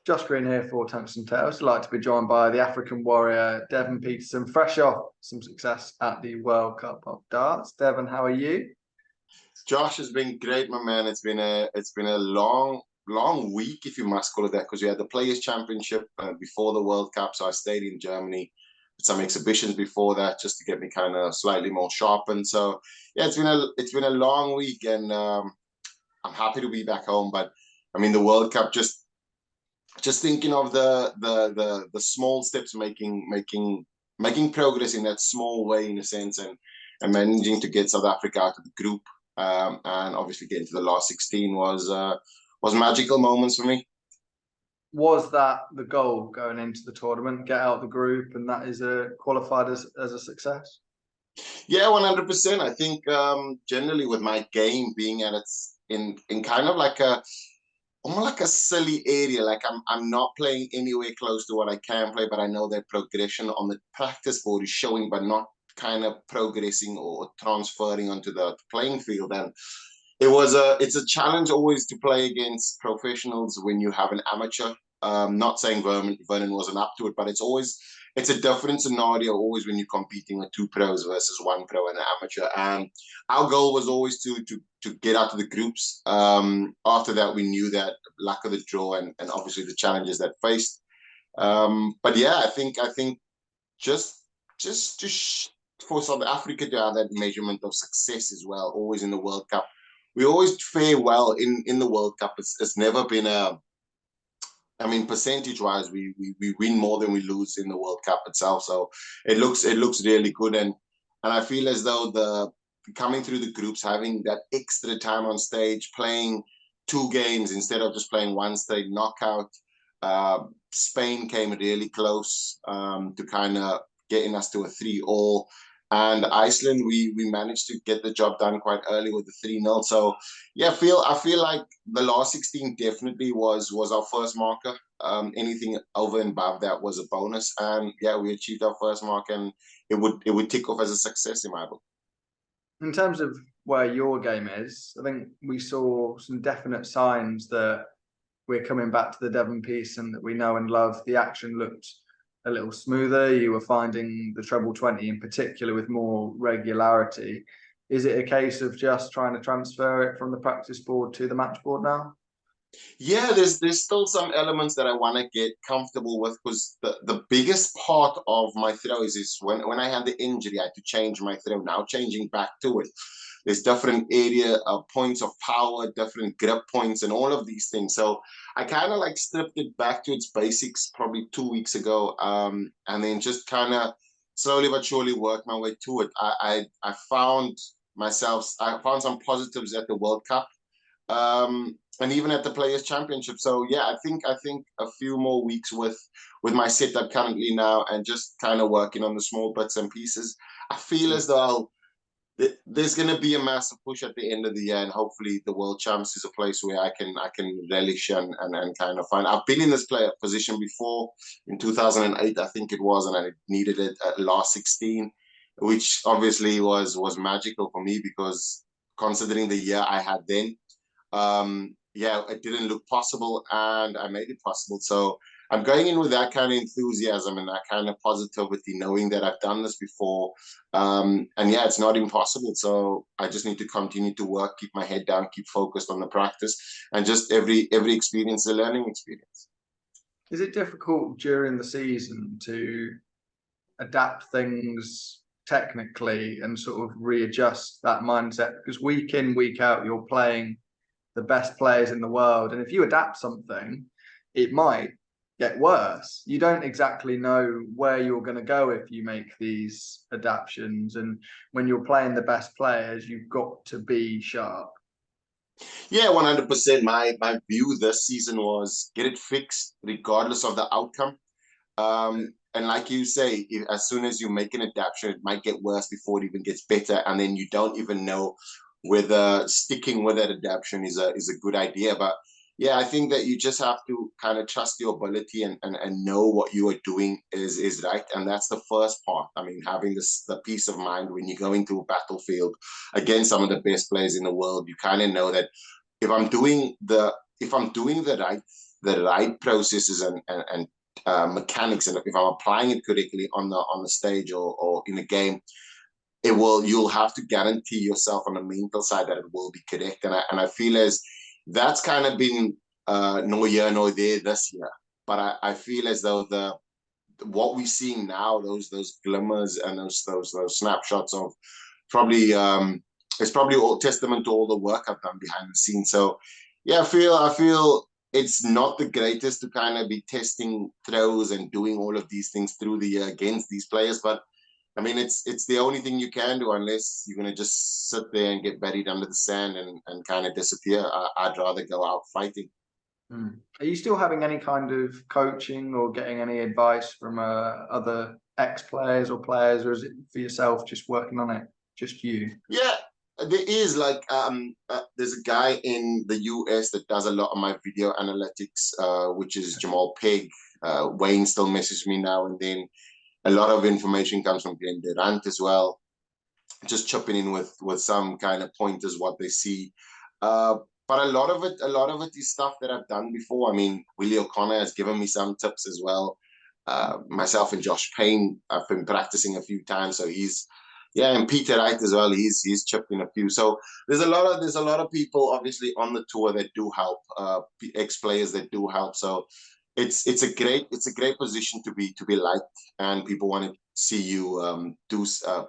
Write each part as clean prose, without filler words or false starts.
Josh Green here for Tungsten Tales. I'd like to be joined by the African warrior, Devon Petersen, fresh off some success at the World Cup of Darts. Devon, how are you? Josh has been great, my man. It's been a long week, if you must call it that, because we had the Players Championship before the World Cup. So I stayed in Germany with some exhibitions before that, just to get me kind of slightly more sharpened. So yeah, it's been a long week, and I'm happy to be back home. But I mean, the World Cup, just thinking of the small steps, making progress in that small way, in a sense, and managing to get South Africa out of the group, and obviously getting to the last 16 was magical moments for me. Was that the goal going into the tournament? Get out of the group, and that is qualified as a success? Yeah, 100%. I think generally with my game being at its in kind of like a almost like a silly area. Like I'm not playing anywhere close to what I can play, but I know that progression on the practice board is showing, but not kind of progressing or transferring onto the playing field. And it's a challenge always to play against professionals when you have an amateur. Not saying Vernon wasn't up to it, but it's a different scenario always when you're competing with two pros versus one pro and an amateur. And our goal was always to get out of the groups. After that, we knew that luck of the draw and obviously the challenges that faced. But yeah, I think just for South Africa to have that measurement of success as well, always in the World Cup. We always fare well in the World Cup. It's never been I mean, percentage-wise, we win more than we lose in the World Cup itself. So it looks really good, and I feel as though the coming through the groups, having that extra time on stage, playing two games instead of just playing one straight knockout. Spain came really close to kind of getting us to a 3-all. And Iceland, we managed to get the job done quite early with the 3-0. So yeah, I feel like the last 16 definitely was our first marker. Anything over and above that was a bonus. And yeah, we achieved our first mark, and it would tick off as a success in my book. In terms of where your game is, I think we saw some definite signs that we're coming back to the Devon Petersen that we know and love. The action looked a little smoother. You were finding the treble 20 in particular with more regularity. Is it a case of just trying to transfer it from the practice board to the match board now? Yeah, there's still some elements that I want to get comfortable with, because the biggest part of my throws is when I had the injury, I had to change my throw. Now changing back to it, there's different area points of power, different grip points, and all of these things. So I kind of like stripped it back to its basics probably 2 weeks ago, and then just kind of slowly but surely work my way to it. I found I found some positives at the World Cup, and even at the Players Championship. So yeah, I think a few more weeks with my setup currently now, and just kind of working on the small bits and pieces. I feel as though there's going to be a massive push at the end of the year, and hopefully the World Champs is a place where I can relish and kind of find. I've been in this player position before in 2008, I think it was, and I needed it at last 16, which obviously was magical for me, because considering the year I had then, yeah, it didn't look possible, and I made it possible. So I'm going in with that kind of enthusiasm and that kind of positivity, knowing that I've done this before. And yeah, it's not impossible. So I just need to continue to work, keep my head down, keep focused on the practice, and just every experience is a learning experience. Is it difficult during the season to adapt things technically and sort of readjust that mindset? Because week in, week out, you're playing the best players in the world. And if you adapt something, it might get worse. You don't exactly know where you're going to go if you make these adaptations. And when you're playing the best players, you've got to be sharp. Yeah, 100%. My view this season was get it fixed regardless of the outcome. And like you say, as soon as you make an adaptation, it might get worse before it even gets better, and then you don't even know whether sticking with that adaptation is a good idea. But yeah, I think that you just have to kind of trust your ability, and know what you are doing is right, and that's the first part. I mean, having the peace of mind when you go into a battlefield against some of the best players in the world, you kind of know that if I'm doing the right the right processes and mechanics, and if I'm applying it correctly on the stage or in a game, you'll have to guarantee yourself on the mental side that it will be correct. And I feel as that's kind of been no here nor there this year. But I feel as though what we're seeing now, those glimmers and those snapshots of probably it's probably all testament to all the work I've done behind the scenes. So yeah, I feel it's not the greatest to kind of be testing throws and doing all of these things through the year against these players, but I mean, it's the only thing you can do unless you're going to just sit there and get buried under the sand and kind of disappear. I'd rather go out fighting. Are you still having any kind of coaching or getting any advice from other ex-players or players, or is it for yourself just working on it, just you? Yeah, there is like there's a guy in the US that does a lot of my video analytics, which is Jamal Pegg. Wayne still messages me now and then. A lot of information comes from Glenn Durant as well, just chipping in with some kind of pointers, what they see. But a lot of it is stuff that I've done before. I mean, Willie O'Connor has given me some tips as well. Myself and Josh Payne, I've been practicing a few times, so and Peter Wright as well. He's chipped in a few. So there's a lot of people obviously on the tour that do help, ex-players that do help. So it's a great position to be liked, and people want to see you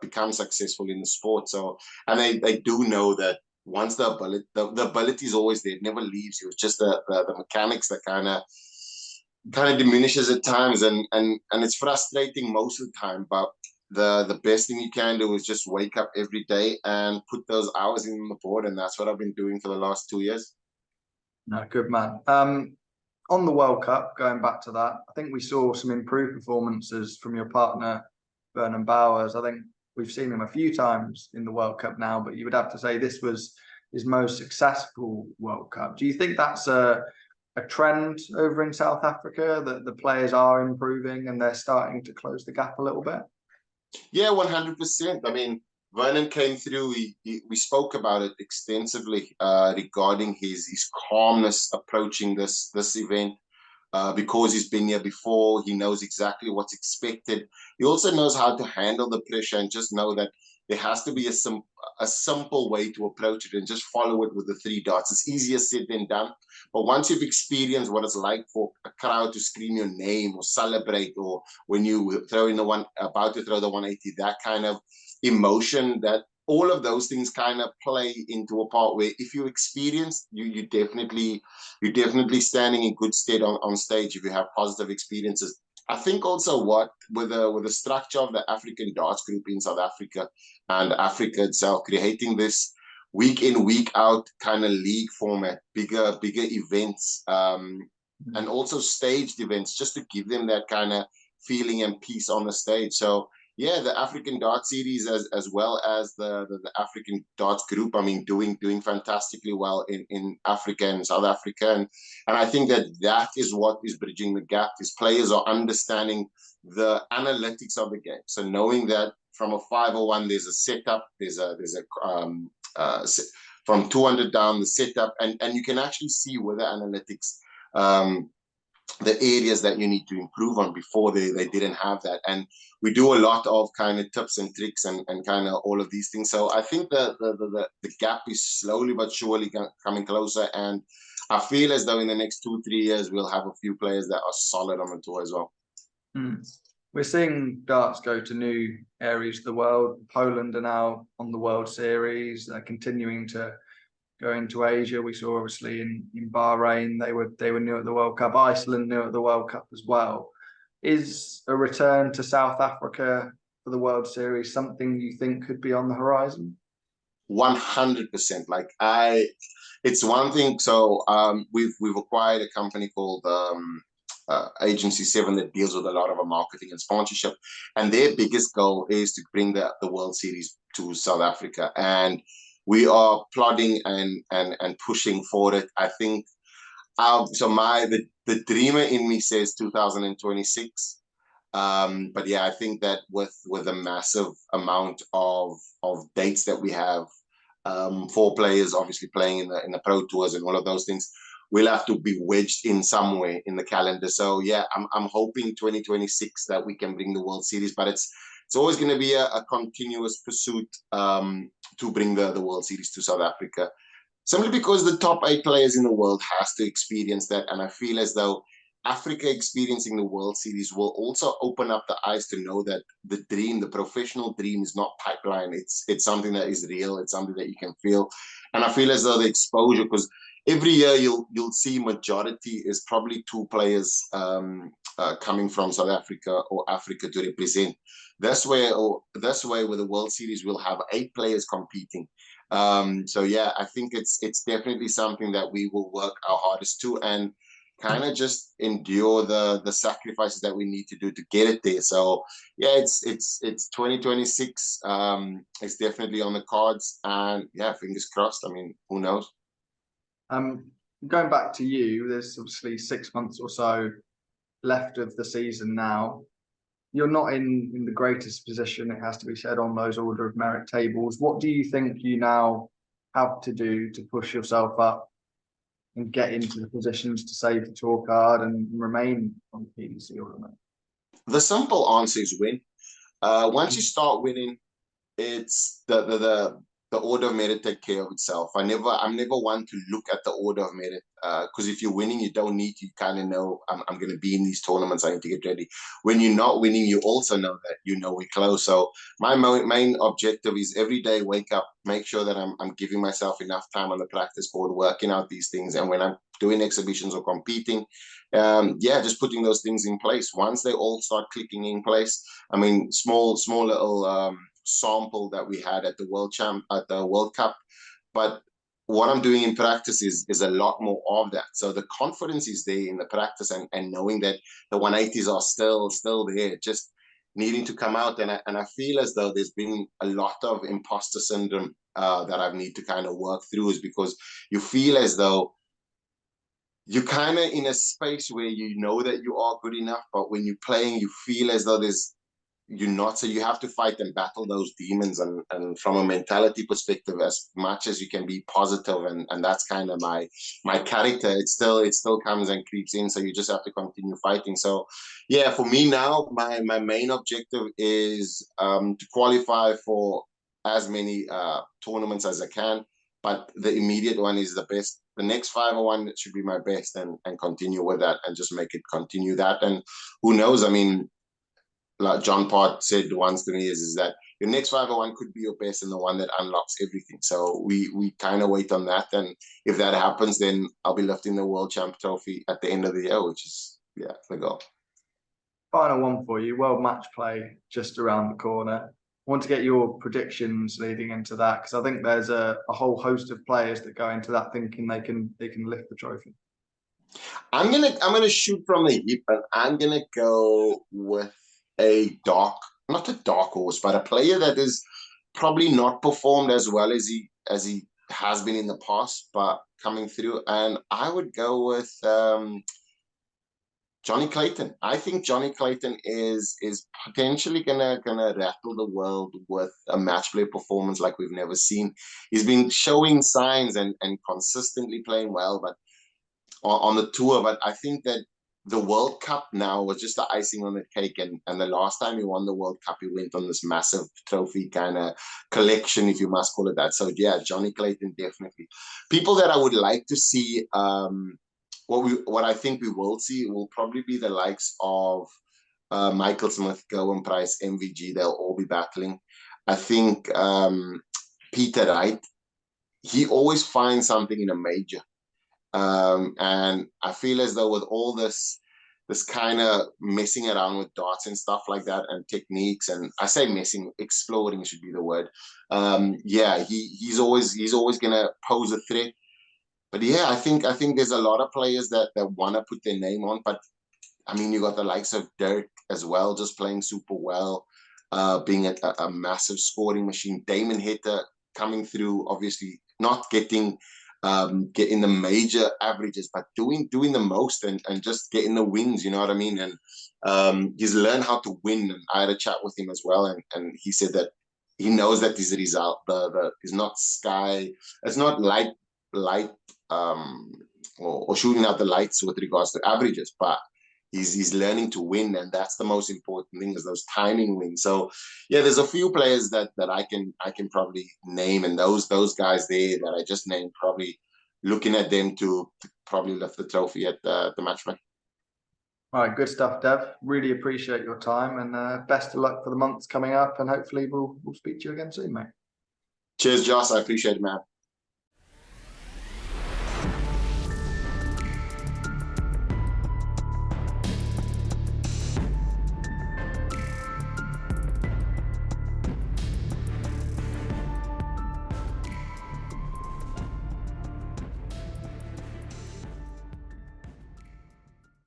become successful in the sport. So, and they do know that once the ability is always there, it never leaves you. It's just the mechanics that kind of diminishes at times, and it's frustrating most of the time. But the best thing you can do is just wake up every day and put those hours in the board, and that's what I've been doing for the last 2 years. No, good man. On the World Cup, going back to that, I think we saw some improved performances from your partner, Vernon Bowers. I think we've seen him a few times in the World Cup now, but you would have to say this was his most successful World Cup. Do you think that's a trend over in South Africa, that the players are improving and they're starting to close the gap a little bit? Yeah, 100%. I mean, Vernon came through. We spoke about it extensively regarding his calmness approaching this event. Because he's been here before, he knows exactly what's expected. He also knows how to handle the pressure, and just know that there has to be a simple way to approach it and just follow it with the 3 dots. It's easier said than done. But once you've experienced what it's like for a crowd to scream your name or celebrate, or when you throw in about to throw the 180, that kind of emotion, that all of those things kind of play into a part where if you experience, you definitely standing in good stead on stage if you have positive experiences. I think also with the structure of the African darts group in South Africa and Africa itself, creating this week in, week out kind of league format, bigger events, and also staged events, just to give them that kind of feeling and peace on the stage. So yeah, the African Dart Series as well as the African Darts Group, I mean, doing fantastically well in Africa and South Africa. And I think that is what is bridging the gap, is players are understanding the analytics of the game. So knowing that from a 501, there's a setup, there's a from 200 down, the setup, and you can actually see with the analytics, the areas that you need to improve on. Before they didn't have that. And we do a lot of kind of tips and tricks and kind of all of these things. So I think the gap is slowly but surely coming closer. And I feel as though in the next 2-3 years, we'll have a few players that are solid on the tour as well. We're seeing darts go to new areas of the world. Poland are now on the World Series. They're continuing to go into Asia. We saw obviously in Bahrain, they were new at the World Cup. Iceland new at the World Cup as well. Is a return to South Africa for the World Series something you think could be on the horizon? 100%. Like it's one thing. So we've acquired a company called Agency 7 that deals with a lot of our marketing and sponsorship, and their biggest goal is to bring the World Series to South Africa, and we are plodding and pushing for it. I think the dreamer in me says 2026, but yeah, I think that with a massive amount of dates that we have, 4 players obviously playing in the pro tours and all of those things, we'll have to be wedged in somewhere in the calendar. So yeah, I'm hoping 2026 that we can bring the World Series, but it's always going to be a continuous pursuit to bring the World Series to South Africa. Simply because the top 8 players in the world has to experience that, and I feel as though Africa experiencing the World Series will also open up the eyes to know that the dream, the professional dream, is not pipeline. It's something that is real. It's something that you can feel, and I feel as though the exposure, because every year you'll see majority is probably 2 players coming from South Africa or Africa to represent. That's where with the World Series we'll have 8 players competing. So yeah, I think it's definitely something that we will work our hardest to, and kind of just endure the sacrifices that we need to do to get it there. So yeah, it's 2026. It's definitely on the cards, and yeah, fingers crossed. I mean, who knows? Going back to you, there's obviously 6 months or so left of the season now. You're not in the greatest position, it has to be said, on those order of merit tables. What do you think you now have to do to push yourself up and get into the positions to save the tour card and remain on the PDC ornament? The simple answer is win. Once you start winning, it's the order of merit take care of itself. I'm never one to look at the order of merit, because if you're winning, you don't need to kind of know I'm going to be in these tournaments. I need to get ready. When you're not winning, you also know that we're close. So my main objective is every day wake up, make sure that I'm giving myself enough time on the practice board, working out these things, and when I'm doing exhibitions or competing, just putting those things in place. Once they all start clicking in place, I mean, small little sample that we had at the World Cup, but what I'm doing in practice is a lot more of that. So the confidence is there in the practice, and knowing that the 180s are still there, just needing to come out. And I feel as though there's been a lot of imposter syndrome that I need to kind of work through, is because you feel as though you're kind of in a space where you know that you are good enough, but when you're playing, you feel as though you're not. So you have to fight and battle those demons, and from a mentality perspective, as much as you can be positive, and that's kind of my character, it still comes and creeps in. So you just have to continue fighting. So yeah, for me now, my main objective is to qualify for as many tournaments as I can, but the immediate one is the next 501 should be my best, and continue with that, and just make it continue that. And who knows, I mean, like John Part said once to me, is that your next 501 could be your best and the one that unlocks everything. So we kind of wait on that, and if that happens, then I'll be lifting the World Champ trophy at the end of the year, which is the goal. Final one for you, World Matchplay just around the corner. I want to get your predictions leading into that, because I think there's a whole host of players that go into that thinking they can lift the trophy. I'm gonna shoot from the hip, and I'm gonna go with not a dark horse, but a player that is probably not performed as well as he has been in the past, but coming through. And I would go with Johnny Clayton. I think Johnny Clayton is potentially gonna rattle the world with a match play performance like we've never seen. He's been showing signs and consistently playing well, but on the tour. But I think that the World Cup now was just the icing on the cake, and the last time he won the World Cup, he went on this massive trophy kind of collection, if you must call it that. So yeah, Johnny Clayton, definitely. People that I would like to see, what I think we will see will probably be the likes of Michael Smith, Gerwin Price, MVG. They'll all be battling. I think Peter Wright, he always finds something in a major. And I feel as though with all this kind of messing around with darts and stuff like that, and techniques, and I say messing, exploring should be the word. He's always gonna pose a threat. But yeah, I think there's a lot of players that want to put their name on. But I mean, you got the likes of Dirk as well, just playing super well, being a massive scoring machine. Damon Heta coming through, obviously not getting the major averages, but doing the most, and just getting the wins, you know what I mean? And he's learned how to win. And I had a chat with him as well, and he said that he knows that this result is not light or shooting out the lights with regards to averages, but he's learning to win, and that's the most important thing, is those timing wins. So yeah, there's a few players that I can probably name, and those guys there that I just named, probably looking at them to probably lift the trophy at the match play. All right, good stuff, Dev. Really appreciate your time, and best of luck for the months coming up, and hopefully we'll speak to you again soon, mate. Cheers, Josh. I appreciate it, man.